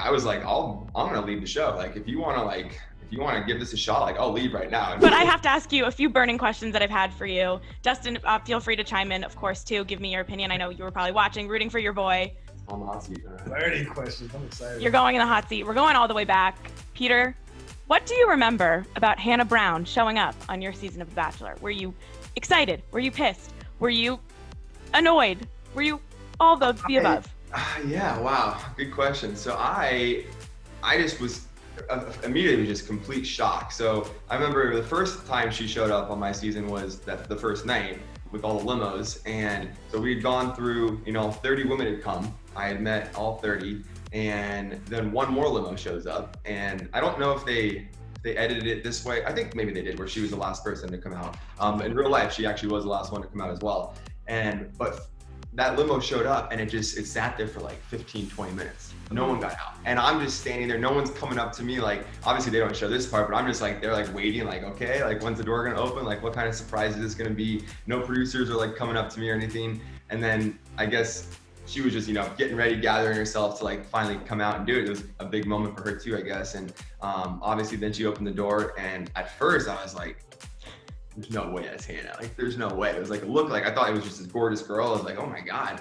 I was like, I'm gonna leave the show. Like, if you wanna give this a shot, like, I'll leave right now. But I have to ask you a few burning questions that I've had for you. Dustin, feel free to chime in, of course, too. Give me your opinion. I know you were probably watching, rooting for your boy. On the hot seat. Burning questions. I'm excited. You're going in the hot seat. We're going all the way back. Peter, what do you remember about Hannah Brown showing up on your season of The Bachelor? Were you excited? Were you pissed? Were you annoyed? Were you all the above? Yeah, wow, good question. So I just was immediately just complete shock. So I remember the first time she showed up on my season was the first night with all the limos, and so we had gone through, 30 women had come. I had met all 30, and then one more limo shows up, and I don't know if they edited it this way. I think maybe they did, where she was the last person to come out. In real life, she actually was the last one to come out as well. But that limo showed up, and it sat there for like 15, 20 minutes. No one got out. And I'm just standing there. No one's coming up to me. Like, obviously they don't show this part, but I'm just like, they're like waiting, like, okay, like, when's the door gonna open? Like, what kind of surprise is this gonna be? No producers are like coming up to me or anything. And then I guess she was just, getting ready, gathering herself to like finally come out and do it. It was a big moment for her too, I guess. And obviously then she opened the door, and at first I was like, there's no way that's Hannah. Like, there's no way. It was like, it looked like, I thought it was just this gorgeous girl. I was like, oh my God.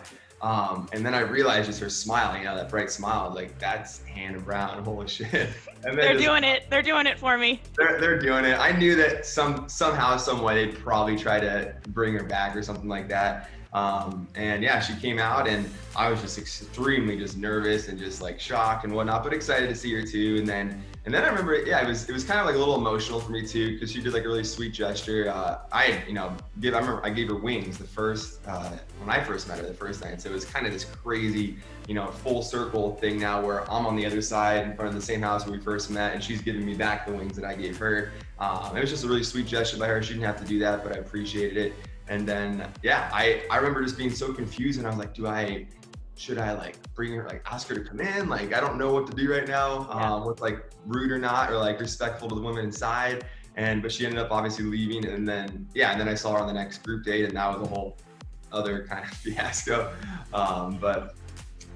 And then I realized just her smile, that bright smile, like, that's Hannah Brown, holy shit. And then They're doing it for me. They're doing it. I knew that somehow, some way, they'd probably try to bring her back or something like that. And yeah, she came out, and I was just extremely just nervous and just like shocked and whatnot, but excited to see her too. And then I remember, it was kind of like a little emotional for me too, because she did like a really sweet gesture. I remember I gave her wings the first, when I first met her the first night. So it was kind of this crazy, full circle thing now where I'm on the other side in front of the same house where we first met, and she's giving me back the wings that I gave her. It was just a really sweet gesture by her. She didn't have to do that, but I appreciated it. And then, yeah, I remember just being so confused, and I was like, should I like bring her, like ask her to come in? Like, I don't know what to do right now, with like rude or not, or like respectful to the women inside. But she ended up obviously leaving. And then I saw her on the next group date, and that was a whole other kind of fiasco. But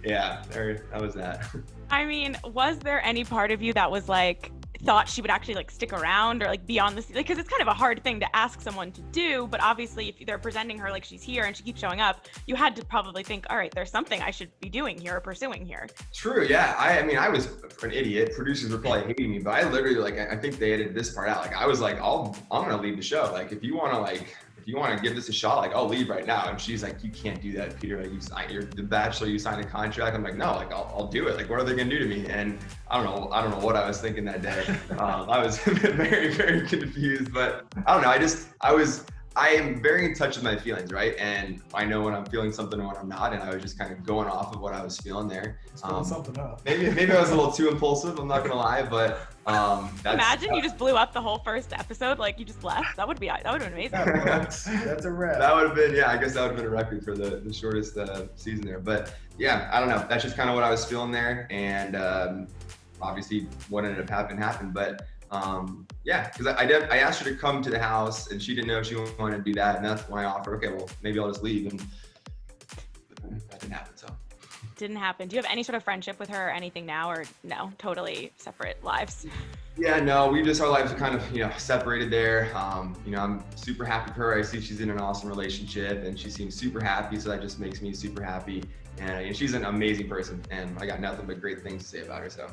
yeah, that was that. I mean, was there any part of you that was like, thought she would actually like stick around or like be on this, because it's kind of a hard thing to ask someone to do, but obviously if they're presenting her like she's here and she keeps showing up, you had to probably think, all right, there's something I should be doing here or pursuing here. True, yeah. I mean, I was an idiot. Producers were probably hating me, but I literally, like, I think they edited this part out. Like, I was like, I'm gonna leave the show. Like, if you want to give this a shot, like, I'll leave right now. And she's like, you can't do that, Peter. Like, you're the Bachelor, you signed a contract. I'm like, no, like, I'll do it. Like, what are they gonna do to me? And I don't know what I was thinking that day. I was very, very confused, but I don't know. I am very in touch with my feelings, right? And I know when I'm feeling something and when I'm not, and I was just kind of going off of what I was feeling there. Something up. Maybe I was a little too impulsive, I'm not gonna lie, but imagine you just blew up the whole first episode, like you just left. That would have been amazing. That's a wrap. That would have been, I guess that would have been a record for the shortest season there. But yeah, I don't know. That's just kind of what I was feeling there. And obviously what ended up happened. But yeah, because I asked her to come to the house, and she didn't know if she wanted to do that. And that's when I offered, okay, well, maybe I'll just leave. And that didn't happen, so. Didn't happen. Do you have any sort of friendship with her or anything now, or no, totally separate lives? Yeah, no, our lives are kind of, separated there. I'm super happy for her. I see she's in an awesome relationship, and she seems super happy. So that just makes me super happy. And she's an amazing person, and I got nothing but great things to say about her, so.